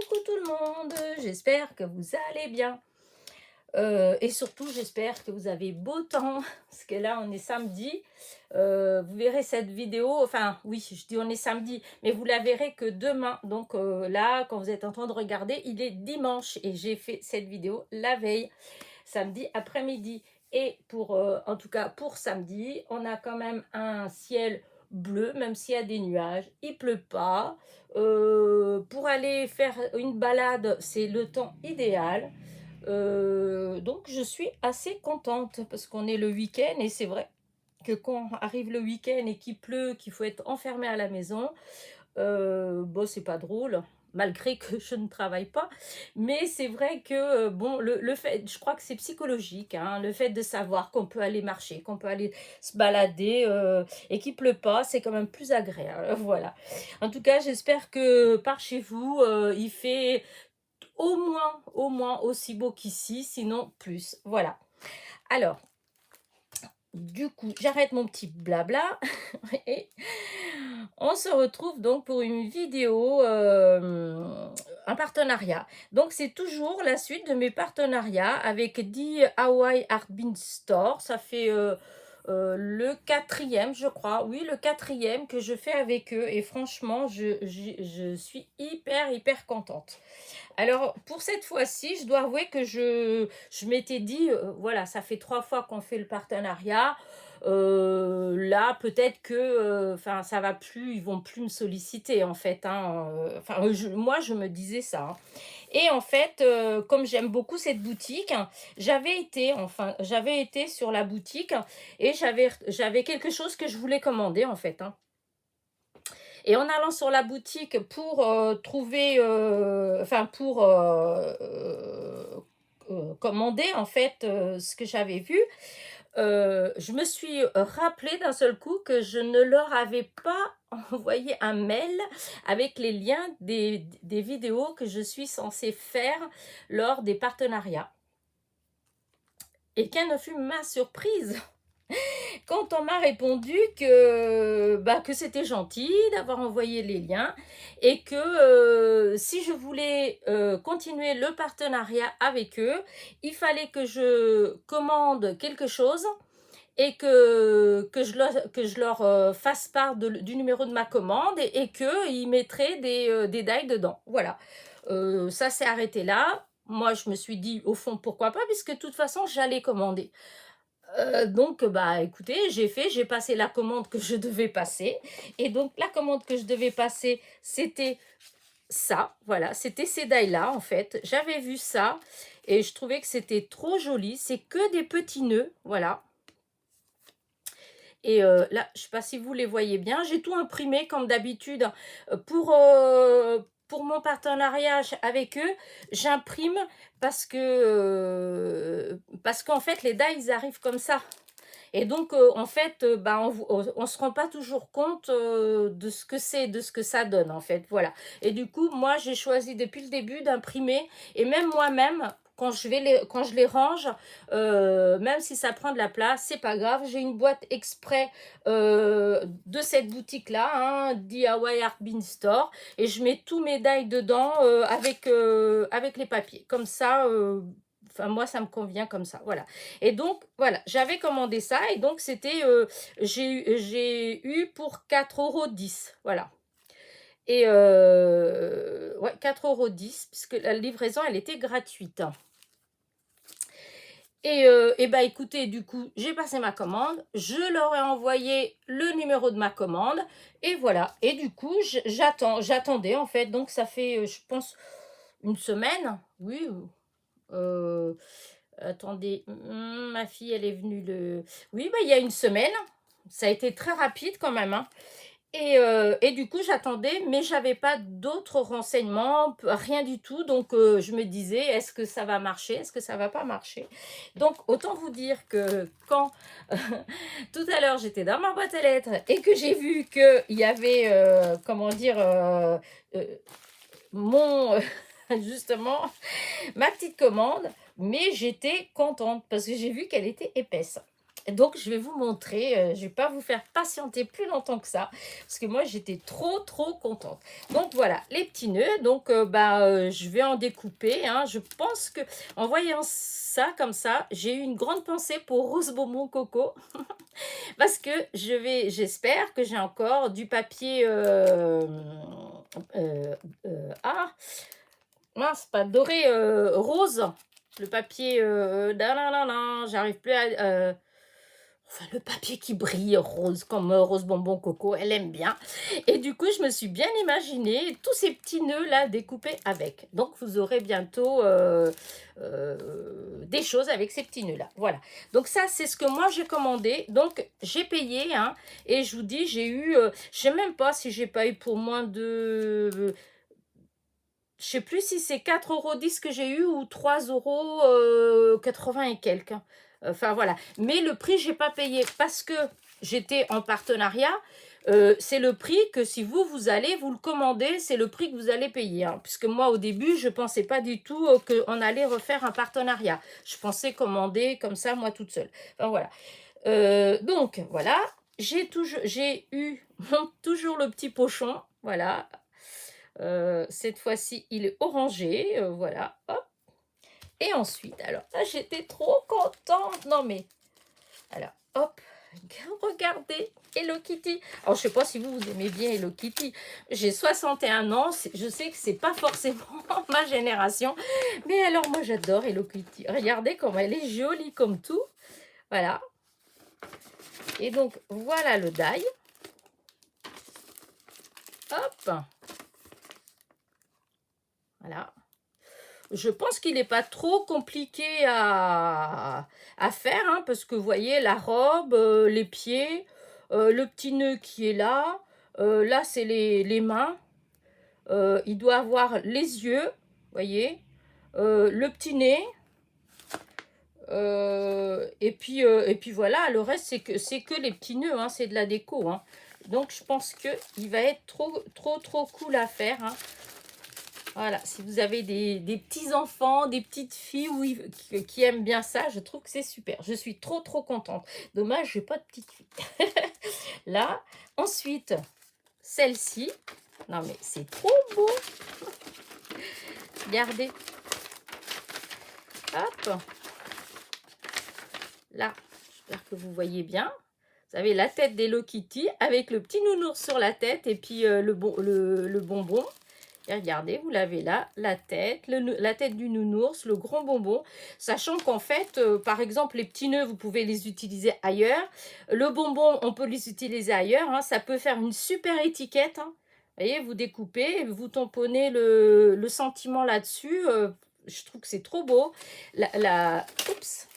Coucou tout le monde, j'espère que vous allez bien. Et surtout, j'espère que vous avez beau temps, parce que là, on est samedi. Vous verrez cette vidéo, enfin, oui, je dis on est samedi, mais vous la verrez que demain. Donc là, quand vous êtes en train de regarder, il est dimanche et j'ai fait cette vidéo la veille, samedi après-midi. Et pour, en tout cas, pour samedi, on a quand même un ciel bleu, même s'il y a des nuages. Il pleut pas. Pour aller faire une balade, c'est le temps idéal. Donc je suis assez contente parce qu'on est le week-end et c'est vrai que quand arrive le week-end et qu'il pleut, qu'il faut être enfermé à la maison, bon, c'est pas drôle, malgré que je ne travaille pas. Mais c'est vrai que, bon, le fait, je crois que c'est psychologique, hein, le fait de savoir qu'on peut aller marcher, qu'on peut aller se balader et qu'il pleut pas, c'est quand même plus agréable. Voilà. En tout cas, j'espère que par chez vous, il fait au moins aussi beau qu'ici, sinon plus. Voilà. Alors, du coup, j'arrête mon petit blabla et on se retrouve donc pour une vidéo, un partenariat. Donc, c'est toujours la suite de mes partenariats avec DIY Art Bean Store. Ça fait le quatrième, je crois. Oui, le quatrième que je fais avec eux. Et franchement, je suis hyper contente. Alors, pour cette fois-ci, je dois avouer que je m'étais dit, voilà, ça fait 3 fois qu'on fait le partenariat. Là, peut-être que, enfin, ça va plus, ils vont plus me solliciter, en fait, hein. Enfin, moi, je me disais ça, hein. Et en fait, comme j'aime beaucoup cette boutique, j'avais été sur la boutique et j'avais quelque chose que je voulais commander, en fait, hein. Et en allant sur la boutique pour trouver, enfin pour commander en fait ce que j'avais vu, je me suis rappelé d'un seul coup que je ne leur avais pas envoyé un mail avec les liens des vidéos que je suis censée faire lors des partenariats. Et quelle ne fut ma surprise quand on m'a répondu que c'était gentil d'avoir envoyé les liens et que si je voulais continuer le partenariat avec eux, il fallait que je commande quelque chose et que je leur fasse part du numéro de ma commande et qu'ils mettraient des dailles dedans. Voilà. Ça s'est arrêté là. Moi, je me suis dit, au fond, pourquoi pas, puisque de toute façon, j'allais commander. Donc, bah, écoutez, j'ai passé la commande que je devais passer. Et donc, la commande que je devais passer, c'était ça. Voilà, c'était ces dailles-là, en fait. J'avais vu ça et je trouvais que c'était trop joli. C'est que des petits nœuds, voilà. Et là, je ne sais pas si vous les voyez bien. J'ai tout imprimé comme d'habitude pour mon partenariat avec eux. J'imprime parce qu'en fait, les dailles, ils arrivent comme ça. Et donc, en fait, on se rend pas toujours compte de ce que c'est, de ce que ça donne, en fait. Voilà. Et du coup, moi, j'ai choisi depuis le début d'imprimer. Et même moi-même, quand je les range, même si ça prend de la place, c'est pas grave. J'ai une boîte exprès de cette boutique-là, hein, DIY Art Bean Store. Et je mets tous mes dailles dedans avec les papiers. Comme ça... Enfin, moi, ça me convient comme ça, voilà. Et donc, voilà, j'avais commandé ça et donc c'était, j'ai eu pour 4,10 €, voilà. Et ouais, 4,10 € puisque la livraison, elle était gratuite. Et bah écoutez, du coup, j'ai passé ma commande, je leur ai envoyé le numéro de ma commande et voilà. Et du coup, j'attendais en fait, donc ça fait, je pense, une semaine, oui. Euh, Attendez, ma fille, elle est venue le... Oui, bah, il y a une semaine. Ça a été très rapide quand même, hein. Et du coup, j'attendais, mais j'avais pas d'autres renseignements, rien du tout. Donc, je me disais, est-ce que ça va marcher? Est-ce que ça va pas marcher? Donc, autant vous dire que quand tout à l'heure, j'étais dans ma boîte à lettres et que j'ai vu qu'il y avait, comment dire, euh, mon... justement, ma petite commande, mais j'étais contente parce que j'ai vu qu'elle était épaisse. Donc, je vais vous montrer, je vais pas vous faire patienter plus longtemps que ça, parce que moi, j'étais trop, trop contente. Donc, voilà, les petits nœuds. Donc, je vais en découper, hein. Je pense que, en voyant ça comme ça, j'ai eu une grande pensée pour Rose Bonbon Coco, parce que j'espère que j'ai encore du papier, euh, ah, mince, pas doré, rose. Le papier, j'arrive plus à... enfin, le papier qui brille rose, comme Rose Bonbon Coco, elle aime bien. Et du coup, je me suis bien imaginé tous ces petits nœuds là découpés avec. Donc, vous aurez bientôt des choses avec ces petits nœuds là. Voilà. Donc, ça, c'est ce que moi j'ai commandé. Donc, j'ai payé. Hein, et je vous dis, j'ai eu, je sais même pas si j'ai pas eu pour moins de... je sais plus si c'est 4,10 € que j'ai eu ou 3,80 € et quelques. Enfin voilà. Mais le prix, j'ai pas payé parce que j'étais en partenariat. C'est le prix que si vous allez vous le commander, c'est le prix que vous allez payer. Hein. Puisque moi, au début, je pensais pas du tout qu'on allait refaire un partenariat. Je pensais commander comme ça, moi, toute seule. Enfin voilà. Donc, voilà. J'ai eu toujours le petit pochon. Voilà. Cette fois-ci, il est orangé, voilà, hop. Et ensuite, alors là, j'étais trop contente. Non, mais, alors, hop, regardez, Hello Kitty. Alors, je sais pas si vous aimez bien Hello Kitty. J'ai 61 ans, je sais que c'est pas forcément ma génération, mais alors, moi, j'adore Hello Kitty. Regardez comme elle est jolie comme tout. Voilà. Et donc, voilà le die. Hop. Voilà. Je pense qu'il n'est pas trop compliqué à faire, hein, parce que vous voyez, la robe, les pieds, le petit nœud qui est là. Là, c'est les mains. Il doit avoir les yeux, vous voyez. Le petit nez. Et puis voilà, le reste, c'est que les petits nœuds, hein, c'est de la déco. Hein. Donc, je pense qu'il va être trop cool à faire. Hein. Voilà, si vous avez des petits-enfants, des petites filles qui aiment bien ça, je trouve que c'est super. Je suis trop contente. Dommage, je n'ai pas de petite fille. Là, ensuite, celle-ci. Non, mais c'est trop beau. Regardez. Hop. Là, j'espère que vous voyez bien. Vous avez la tête d'Hello Kitty avec le petit nounours sur la tête et puis le bonbon. Et regardez, vous l'avez là, la tête du nounours, le grand bonbon. Sachant qu'en fait, par exemple, les petits nœuds, vous pouvez les utiliser ailleurs. Le bonbon, on peut les utiliser ailleurs. Hein. Ça peut faire une super étiquette. Hein. Vous voyez, vous découpez, vous tamponnez le sentiment là-dessus. Je trouve que c'est trop beau. Oups.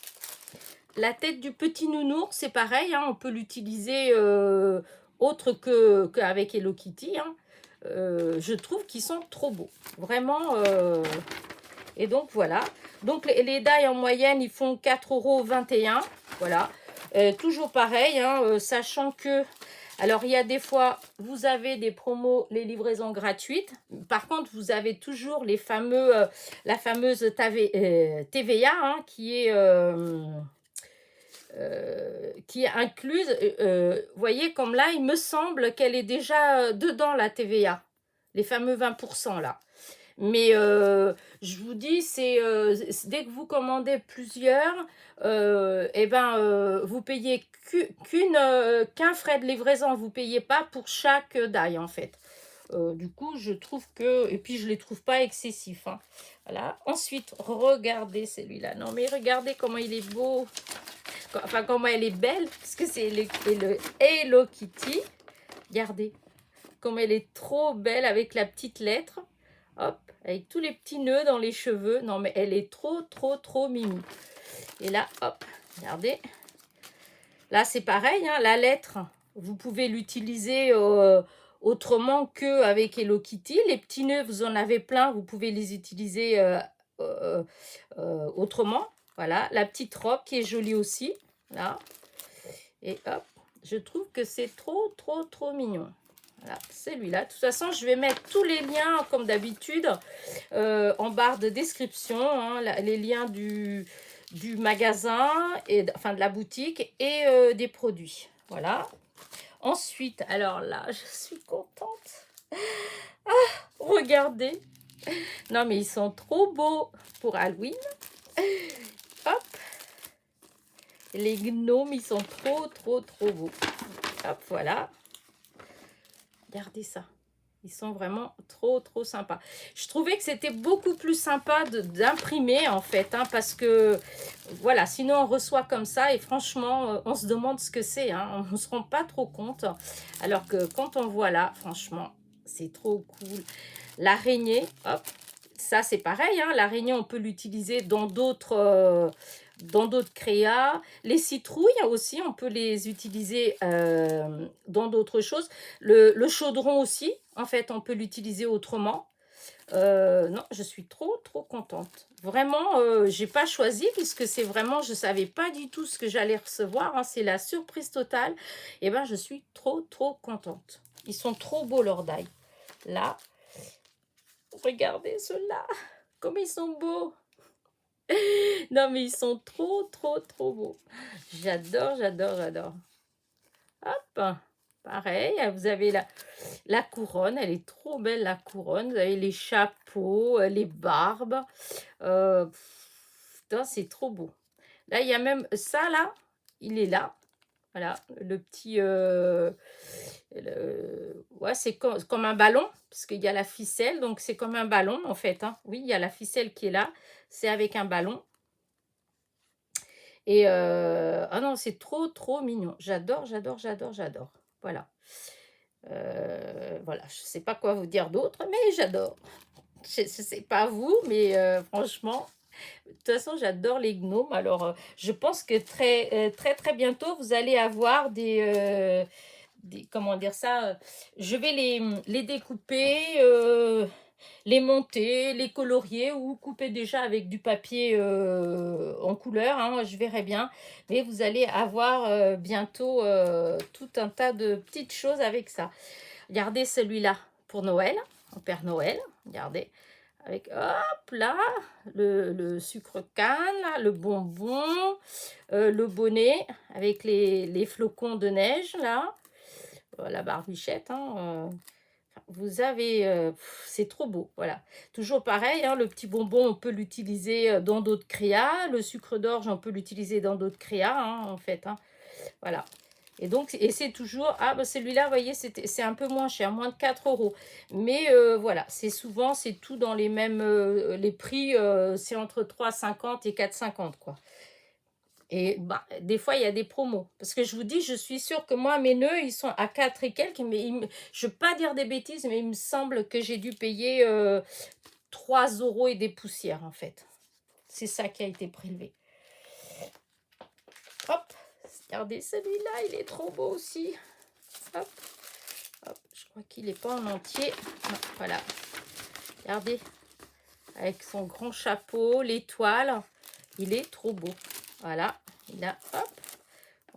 La tête du petit nounours, c'est pareil. Hein. On peut l'utiliser autre qu'avec Hello Kitty. Hein. Je trouve qu'ils sont trop beaux. Vraiment. Et donc, voilà. Donc, les die en moyenne, ils font 4,21 €. Voilà. Toujours pareil, hein, sachant que... Alors, il y a des fois, vous avez des promos, les livraisons gratuites. Par contre, vous avez toujours les la fameuse TVA, hein, qui est incluse, vous voyez, comme là, il me semble qu'elle est déjà dedans, la TVA, les fameux 20% là. Mais je vous dis, dès que vous commandez plusieurs, vous payez qu'un frais de livraison, vous payez pas pour chaque die en fait. Du coup, je trouve que... Et puis, je les trouve pas excessifs. Hein. Voilà. Ensuite, regardez celui-là. Non, mais regardez comment il est beau. Enfin, comment elle est belle. Parce que c'est le Hello Kitty. Regardez. Comme elle est trop belle avec la petite lettre. Hop. Avec tous les petits nœuds dans les cheveux. Non, mais elle est trop mimi. Et là, hop. Regardez. Là, c'est pareil. Hein, la lettre, vous pouvez l'utiliser... autrement qu'avec Hello Kitty. Les petits nœuds, vous en avez plein, vous pouvez les utiliser autrement. Voilà, la petite robe qui est jolie aussi. Là. Et hop, je trouve que c'est trop mignon. Voilà, celui-là. De toute façon, je vais mettre tous les liens, comme d'habitude, en barre de description. Hein, les liens du magasin, et, enfin de la boutique et des produits. Voilà. Ensuite, alors là, je suis contente. Regardez. Non, mais ils sont trop beaux pour Halloween. Hop. Les gnomes, ils sont trop beaux. Hop, voilà. Regardez ça. Ils sont vraiment trop sympas. Je trouvais que c'était beaucoup plus sympa d'imprimer en fait, hein, parce que voilà, sinon on reçoit comme ça et franchement, on se demande ce que c'est, hein, on ne se rend pas trop compte. Alors que quand on voit là, franchement, c'est trop cool. L'araignée, hop, ça c'est pareil, hein, l'araignée on peut l'utiliser dans d'autres créas. Les citrouilles aussi, on peut les utiliser dans d'autres choses. Le chaudron aussi, en fait, on peut l'utiliser autrement. Non, je suis trop contente. Vraiment, j'ai pas choisi puisque c'est vraiment, je savais pas du tout ce que j'allais recevoir, hein, c'est la surprise totale. Et ben, je suis trop contente. Ils sont trop beaux, leurs die. Là, regardez ceux-là, comme ils sont beaux. Non, mais ils sont trop beaux. J'adore. Hop, pareil, vous avez la couronne, elle est trop belle, la couronne. Vous avez les chapeaux, les barbes. Putain, c'est trop beau. Là, il y a même ça, là, il est là. Voilà, le petit... ouais, c'est comme un ballon, parce qu'il y a la ficelle, donc c'est comme un ballon, en fait, hein. Oui, il y a la ficelle qui est là, c'est avec un ballon. Et ah non, c'est trop mignon. J'adore. Voilà. Voilà, je sais pas quoi vous dire d'autre, mais j'adore. Je sais pas vous, mais franchement, de toute façon, j'adore les gnomes. Alors, je pense que très bientôt, vous allez avoir comment dire ça, je vais les découper, les monter, les colorier ou couper déjà avec du papier en couleur, hein, je verrai bien. Mais vous allez avoir bientôt tout un tas de petites choses avec ça. Regardez celui-là pour Noël, en Père Noël, regardez. Avec, hop, là, le sucre canne, là, le bonbon, le bonnet avec les flocons de neige, là, la barbichette, hein, vous avez, c'est trop beau, voilà. Toujours pareil, hein, le petit bonbon, on peut l'utiliser dans d'autres créas. Le sucre d'orge, on peut l'utiliser dans d'autres créas, hein, en fait. Hein, voilà. Et donc, et c'est toujours... Ah, bah celui-là, vous voyez, c'est un peu moins cher, moins de 4 euros. Mais voilà, c'est souvent, c'est tout dans les mêmes... les prix, c'est entre 3,50 et 4,50, quoi. Et bah, des fois, il y a des promos. Parce que je vous dis, je suis sûre que moi, mes nœuds, ils sont à 4 et quelques. Mais je ne veux pas dire des bêtises, mais il me semble que j'ai dû payer 3 euros et des poussières, en fait. C'est ça qui a été prélevé. Hop, regardez celui-là, il est trop beau aussi. Hop, hop, je crois qu'il n'est pas en entier. Non, voilà, regardez. Avec son grand chapeau, l'étoile. Il est trop beau. Voilà, il a, hop.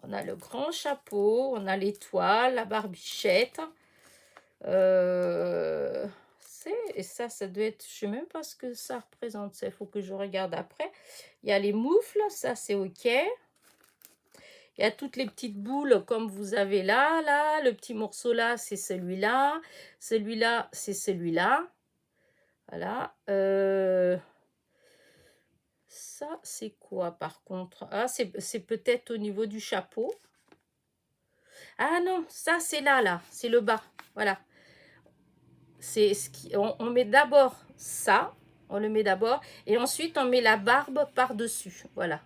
On a le grand chapeau, on a l'étoile, la barbichette. Et ça doit être... Je ne sais même pas ce que ça représente. Il faut que je regarde après. Il y a les moufles, ça c'est OK. Il y a toutes les petites boules comme vous avez là. Le petit morceau là, c'est celui-là. Celui-là, c'est celui-là. Voilà. Ça, c'est quoi par contre? Ah, c'est peut-être au niveau du chapeau. Ah non, ça c'est là. C'est le bas. Voilà. C'est ce qui... On met d'abord ça. On le met d'abord. Et ensuite, on met la barbe par-dessus. Voilà.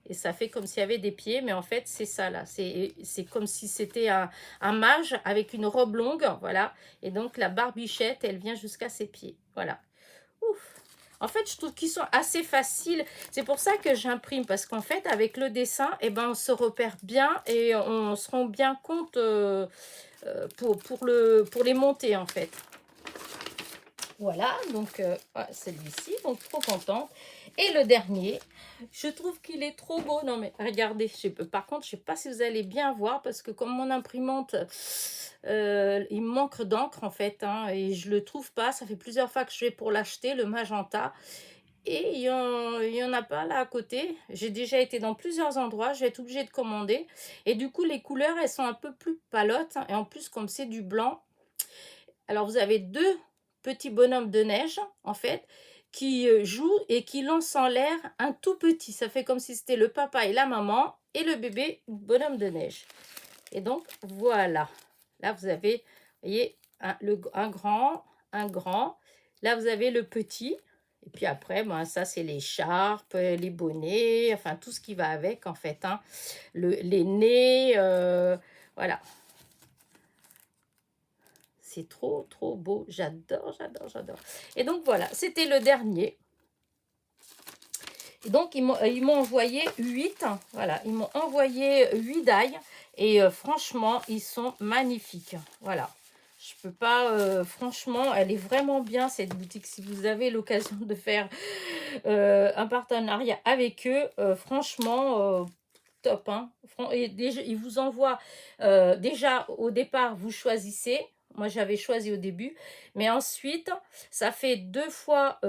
Et ça fait comme s'il y avait des pieds. Mais en fait, c'est ça là. C'est comme si c'était un mage avec une robe longue. Voilà. Et donc, la barbichette, elle vient jusqu'à ses pieds. Voilà. Ouf. En fait, je trouve qu'ils sont assez faciles. C'est pour ça que j'imprime. Parce qu'en fait, avec le dessin, eh ben, on se repère bien. Et on se rend bien compte pour les monter, en fait. Voilà, donc celui-ci, donc trop contente. Et le dernier, je trouve qu'il est trop beau. Non mais regardez, par contre, je ne sais pas si vous allez bien voir parce que comme mon imprimante, il me manque d'encre en fait, hein, et je ne le trouve pas. Ça fait plusieurs fois que je vais pour l'acheter, le magenta. Et il y en a pas là à côté. J'ai déjà été dans plusieurs endroits. Je vais être obligée de commander. Et du coup, les couleurs, elles sont un peu plus palottes. Et en plus, comme c'est du blanc, alors vous avez deux petits bonhommes de neige, en fait, qui jouent et qui lancent en l'air un tout petit. Ça fait comme si c'était le papa et la maman et le bébé bonhomme de neige. Et donc, voilà. Là, vous avez, vous voyez, un grand, un grand. Là, vous avez le petit. Et puis après, ben, ça, c'est les charpes, les bonnets, enfin, tout ce qui va avec, en fait. Hein. Les nez, voilà. C'est trop, trop beau. J'adore, j'adore, j'adore. Et donc, voilà, c'était le dernier. Et donc, ils m'ont envoyé 8. Voilà, ils m'ont envoyé 8 d'ail. Et franchement, ils sont magnifiques. Voilà. Je peux pas... franchement, elle est vraiment bien, cette boutique. Si vous avez l'occasion de faire un partenariat avec eux, franchement... top, hein. Et déjà, ils vous envoient, déjà au départ, vous choisissez. Moi, j'avais choisi au début. Mais ensuite, ça fait 2 fois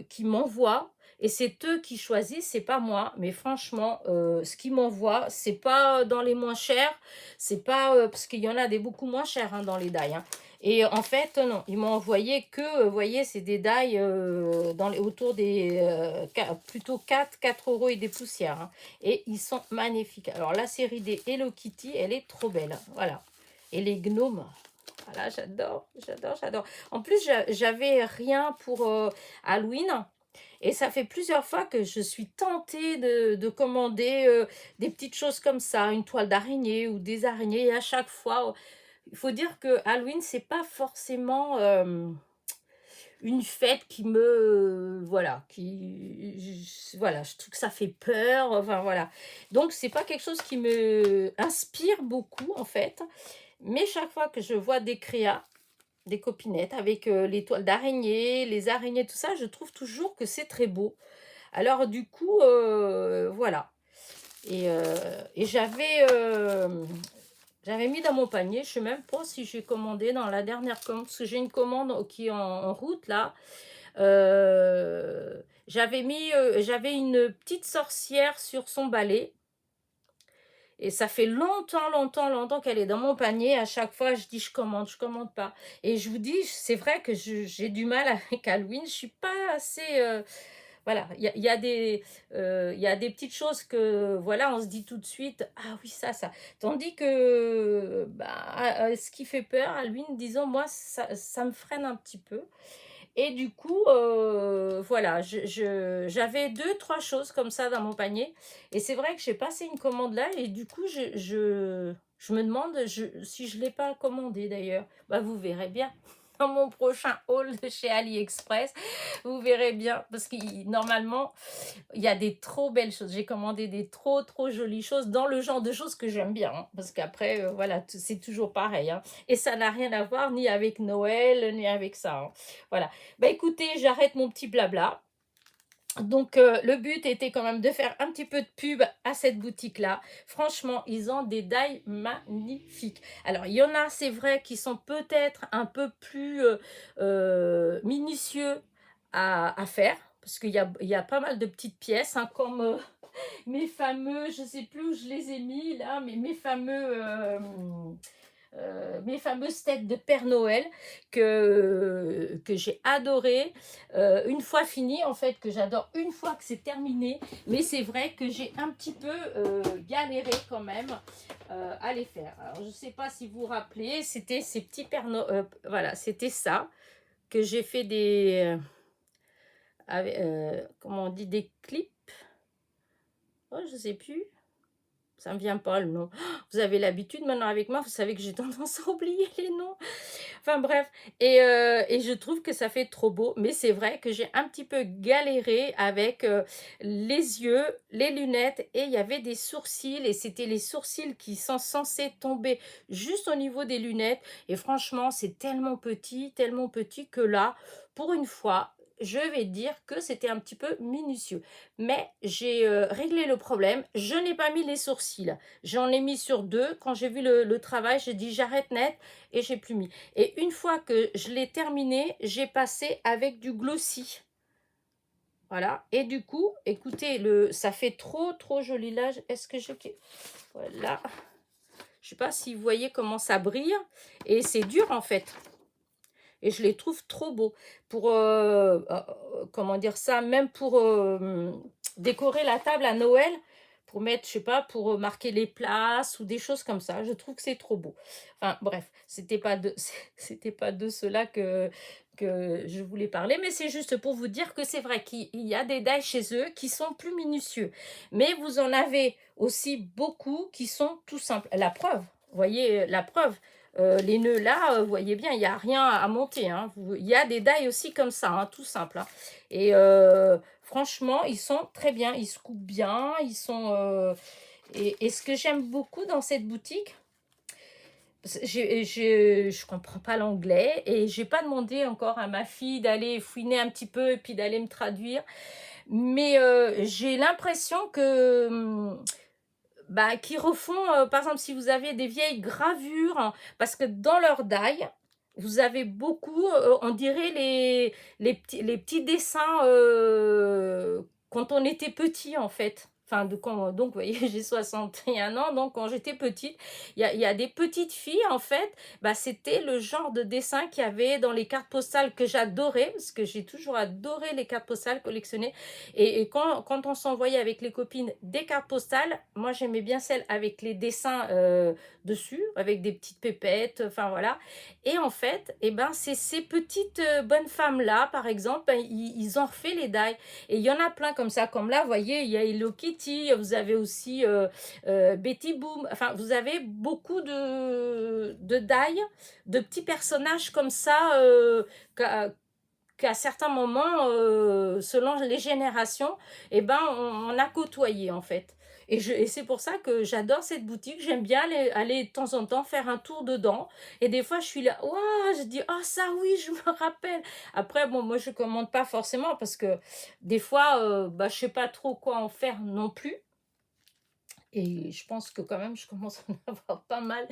qu'ils m'envoient. Et c'est eux qui choisissent, c'est pas moi. Mais franchement, ce qu'ils m'envoient, c'est pas dans les moins chers. C'est pas... parce qu'il y en a des beaucoup moins chers hein, dans les dailles. Hein. Et en fait, non, ils m'ont envoyé que, vous voyez, c'est des dailles autour des plutôt 4 euros et des poussières. Hein. Et ils sont magnifiques. Alors, la série des Hello Kitty, elle est trop belle. Hein. Voilà. Et les gnomes, voilà, j'adore, j'adore, j'adore. En plus, j'avais rien pour Halloween. Et ça fait plusieurs fois que je suis tentée de commander des petites choses comme ça, une toile d'araignée ou des araignées. Et à chaque fois, il faut dire que Halloween, c'est pas forcément une fête qui me voilà voilà, je trouve que ça fait peur, enfin voilà, donc c'est pas quelque chose qui me inspire beaucoup en fait, mais chaque fois que je vois des créas, des copinettes avec les toiles d'araignée, les araignées, tout ça, je trouve toujours que c'est très beau. Alors du coup voilà, et j'avais mis dans mon panier, je ne sais même pas si j'ai commandé dans la dernière commande, parce que j'ai une commande qui est en route là. J'avais une petite sorcière sur son balai. Et ça fait longtemps, longtemps, longtemps qu'elle est dans mon panier. À chaque fois, je dis je commande pas. Et je vous dis, c'est vrai que j'ai du mal avec Halloween. Je suis pas assez... voilà, il y a des petites choses que, voilà, on se dit tout de suite, ah oui, ça. Tandis que bah, ce qui fait peur, Halloween, disons, moi, ça me freine un petit peu. Et du coup, voilà, j'avais 2, 3 choses comme ça dans mon panier. Et c'est vrai que j'ai passé une commande là. Et du coup, je me demande si je ne l'ai pas commandé d'ailleurs. Bah, vous verrez bien dans mon prochain haul de chez AliExpress. Vous verrez bien. Parce que normalement, il y a des trop belles choses. J'ai commandé des trop, trop jolies choses dans le genre de choses que j'aime bien. Hein, parce qu'après, voilà, c'est toujours pareil. Hein, et ça n'a rien à voir ni avec Noël, ni avec ça. Hein, voilà. Bah écoutez, j'arrête mon petit blabla. Donc, le but était quand même de faire un petit peu de pub à cette boutique-là. Franchement, ils ont des dailles magnifiques. Alors, il y en a, c'est vrai, qui sont peut-être un peu plus minutieux à faire. Parce qu'il y a pas mal de petites pièces, hein, comme mes fameux, je ne sais plus où je les ai mis là, mais mes fameuses têtes de Père Noël que j'ai adoré une fois fini, en fait, que j'adore une fois que c'est terminé, mais c'est vrai que j'ai un petit peu galéré quand même à les faire. Alors je sais pas si vous vous rappelez, c'était ces petits Père Noël, voilà, c'était ça que j'ai fait des comment on dit, des clips, oh, je sais plus. Ça me vient pas le nom. Vous avez l'habitude maintenant avec moi, vous savez que j'ai tendance à oublier les noms. Enfin bref, et je trouve que ça fait trop beau. Mais c'est vrai que j'ai un petit peu galéré avec les yeux, les lunettes, et il y avait des sourcils. Et c'était les sourcils qui sont censés tomber juste au niveau des lunettes. Et franchement, c'est tellement petit que là, pour une fois, je vais dire que c'était un petit peu minutieux. Mais j'ai réglé le problème. Je n'ai pas mis les sourcils. J'en ai mis sur 2. Quand j'ai vu le travail, j'ai dit j'arrête net et j'ai plus mis. Et une fois que je l'ai terminé, j'ai passé avec du glossy. Voilà. Et du coup, écoutez, ça fait trop, trop joli. Là, est-ce que je... Voilà. Je sais pas si vous voyez comment ça brille. Et c'est dur, en fait. Et je les trouve trop beaux. Pour, comment dire ça, même pour décorer la table à Noël, pour mettre, je sais pas, pour marquer les places ou des choses comme ça. Je trouve que c'est trop beau. Enfin, bref, c'était pas de cela que je voulais parler, mais c'est juste pour vous dire que c'est vrai qu'il y a des die chez eux qui sont plus minutieux. Mais vous en avez aussi beaucoup qui sont tout simples. La preuve, vous voyez, la preuve. Les nœuds là, vous voyez bien, il n'y a rien à monter. Hein. Il y a des die aussi comme ça, hein, tout simple. Hein. Et franchement, ils sont très bien, ils se coupent bien, ils sont... et ce que j'aime beaucoup dans cette boutique, je comprends pas l'anglais et j'ai pas demandé encore à ma fille d'aller fouiner un petit peu et puis d'aller me traduire. Mais j'ai l'impression que... bah, qui refont, par exemple, si vous avez des vieilles gravures, hein, parce que dans leur die, vous avez beaucoup, on dirait les petits dessins quand on était petit, en fait. Enfin, donc, vous voyez, j'ai 61 ans, donc quand j'étais petite, il y a des petites filles, en fait, bah, c'était le genre de dessin qu'il y avait dans les cartes postales que j'adorais, parce que j'ai toujours adoré les cartes postales collectionnées. Et quand on s'envoyait avec les copines des cartes postales, moi j'aimais bien celles avec les dessins dessus, avec des petites pépettes, enfin voilà. Et en fait, eh ben, c'est ces petites bonnes femmes-là, par exemple, ben, ils ont refait les die. Et il y en a plein comme ça, comme là, vous voyez, il y a Hello Kitty, vous avez aussi Betty Boom, enfin, vous avez beaucoup de die, de petits personnages comme ça, qu'à certains moments, selon les générations, eh ben, on a côtoyé en fait. Et c'est pour ça que j'adore cette boutique. J'aime bien aller de temps en temps faire un tour dedans. Et des fois, je suis là, waouh, je dis, oh ça oui, je me rappelle. Après, bon, moi, je commande pas forcément parce que des fois, bah, je sais pas trop quoi en faire non plus. Et je pense que quand même, je commence à en avoir pas mal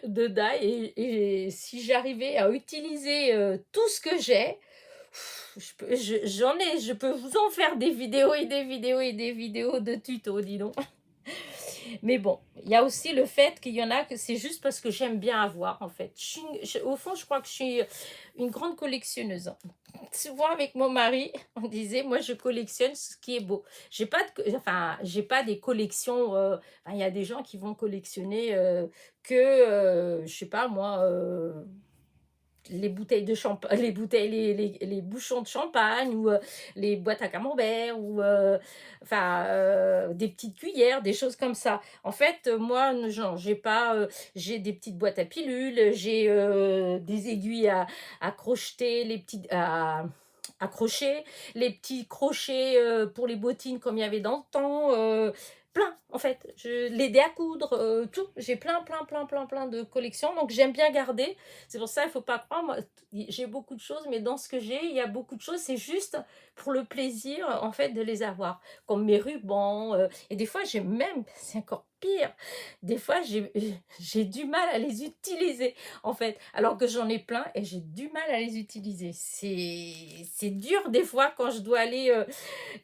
de die. Et si j'arrivais à utiliser tout ce que j'ai, je peux vous en faire des vidéos et des vidéos et des vidéos de tutos, dis donc. Mais bon, il y a aussi le fait qu'il y en a que c'est juste parce que j'aime bien avoir, en fait. Au fond, je crois que je suis une grande collectionneuse. Souvent avec mon mari, on disait, moi je collectionne ce qui est beau. J'ai pas des collections. Il y a des gens qui vont collectionner je sais pas moi, les bouteilles de champagne, les bouteilles, les bouchons de champagne ou les boîtes à camembert ou des petites cuillères, des choses comme ça. En fait, moi, genre, j'ai pas, j'ai des petites boîtes à pilules, j'ai des aiguilles à crocheter, les petites accrocher, les petits crochets pour les bottines comme il y avait dans le temps, plein en fait, les dés à coudre, tout, j'ai plein de collections, donc j'aime bien garder. C'est pour ça, il faut pas croire, moi, j'ai beaucoup de choses, mais dans ce que j'ai, il y a beaucoup de choses, c'est juste pour le plaisir, en fait, de les avoir. Comme mes rubans, et des fois, j'ai même, c'est encore pire, des fois, j'ai du mal à les utiliser, en fait, alors que j'en ai plein et j'ai du mal à les utiliser. C'est dur, des fois, quand je dois aller,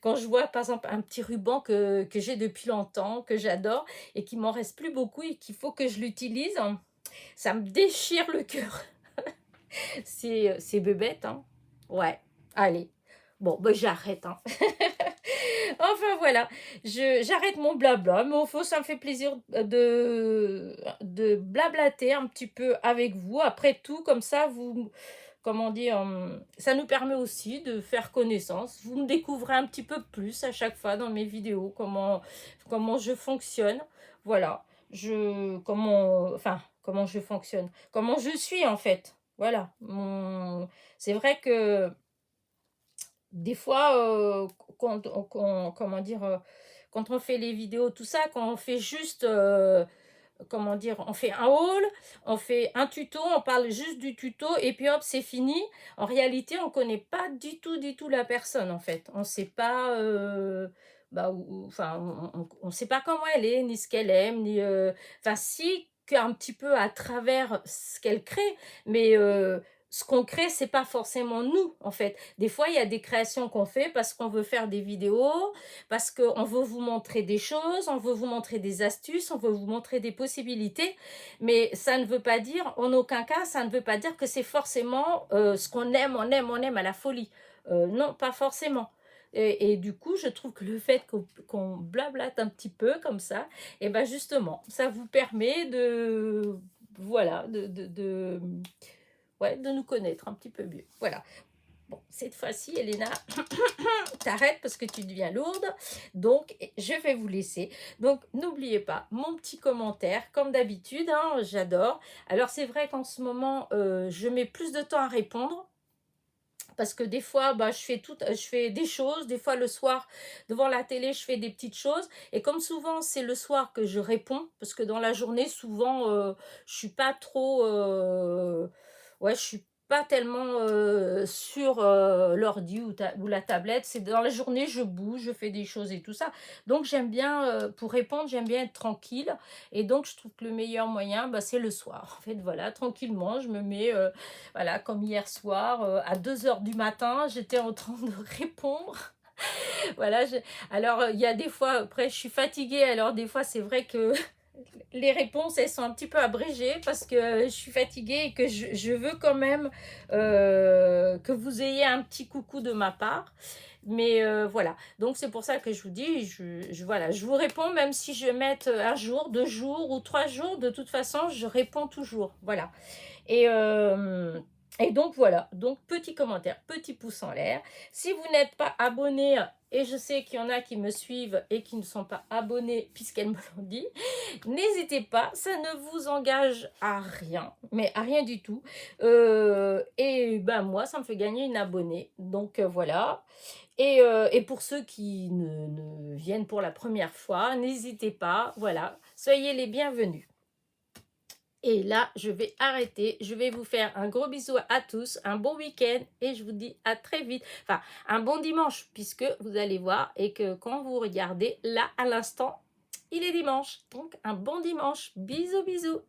quand je vois, par exemple, un petit ruban que j'ai depuis longtemps, que j'adore, et qu'il m'en reste plus beaucoup et qu'il faut que je l'utilise, ça me déchire le cœur. C'est bébête, hein. Ouais, allez. Bon, ben j'arrête, hein. Enfin voilà, j'arrête mon blabla, mais au fond, ça me fait plaisir de blablater un petit peu avec vous. Après tout, comme ça, comment dire, ça nous permet aussi de faire connaissance. Vous me découvrez un petit peu plus à chaque fois dans mes vidéos, comment je fonctionne. Voilà, comment je fonctionne, comment je suis en fait. Voilà, c'est vrai que des fois, comment dire, quand on fait les vidéos, tout ça, quand on fait juste, comment dire, on fait un haul, on fait un tuto, on parle juste du tuto, et puis hop, c'est fini. En réalité, on connaît pas du tout la personne, en fait. On sait pas, on sait pas comment elle est, ni ce qu'elle aime, ni, si, qu'un petit peu à travers ce qu'elle crée, mais ce qu'on crée, c'est pas forcément nous, en fait. Des fois, il y a des créations qu'on fait parce qu'on veut faire des vidéos, parce qu'on veut vous montrer des choses, on veut vous montrer des astuces, on veut vous montrer des possibilités, mais ça ne veut pas dire, en aucun cas, ça ne veut pas dire que c'est forcément ce qu'on aime, on aime à la folie. Non, pas forcément. Et du coup, je trouve que le fait qu'on blablate un petit peu comme ça, et ben justement, ça vous permet de, voilà, ouais, de nous connaître un petit peu mieux. Voilà. Bon, cette fois-ci, Elena, t'arrêtes parce que tu deviens lourde. Donc, je vais vous laisser. Donc, n'oubliez pas mon petit commentaire, comme d'habitude, hein, j'adore. Alors, c'est vrai qu'en ce moment, je mets plus de temps à répondre. Parce que des fois, bah, je fais des choses. Des fois, le soir, devant la télé, je fais des petites choses. Et comme souvent, c'est le soir que je réponds. Parce que dans la journée, souvent, je suis pas trop... ouais, je suis pas tellement sur l'ordi ou la tablette. C'est dans la journée, je bouge, je fais des choses et tout ça. Donc, j'aime bien, pour répondre, j'aime bien être tranquille. Et donc, je trouve que le meilleur moyen, bah, c'est le soir. En fait, voilà, tranquillement, je me mets... voilà, comme hier soir, à 2 heures du matin, j'étais en train de répondre. Voilà, alors il y a des fois, après je suis fatiguée, alors des fois c'est vrai que les réponses, elles sont un petit peu abrégées parce que je suis fatiguée et que je veux quand même que vous ayez un petit coucou de ma part. Mais voilà, donc c'est pour ça que je vous dis, voilà, je vous réponds même si je mette un jour, 2 jours ou 3 jours, de toute façon, je réponds toujours. Voilà. Et, euh, et donc voilà, donc petit commentaire, petit pouce en l'air. Si vous n'êtes pas abonné, et je sais qu'il y en a qui me suivent et qui ne sont pas abonnés puisqu'elles me l'ont dit, n'hésitez pas, ça ne vous engage à rien, mais à rien du tout. Et ben moi, ça me fait gagner une abonnée. Donc voilà. Et pour ceux qui ne viennent pour la première fois, n'hésitez pas, voilà, soyez les bienvenus. Et là, je vais arrêter. Je vais vous faire un gros bisou à tous, un bon week-end et je vous dis à très vite. Enfin, un bon dimanche puisque vous allez voir et que quand vous regardez, là, à l'instant, il est dimanche. Donc, un bon dimanche. Bisous, bisous.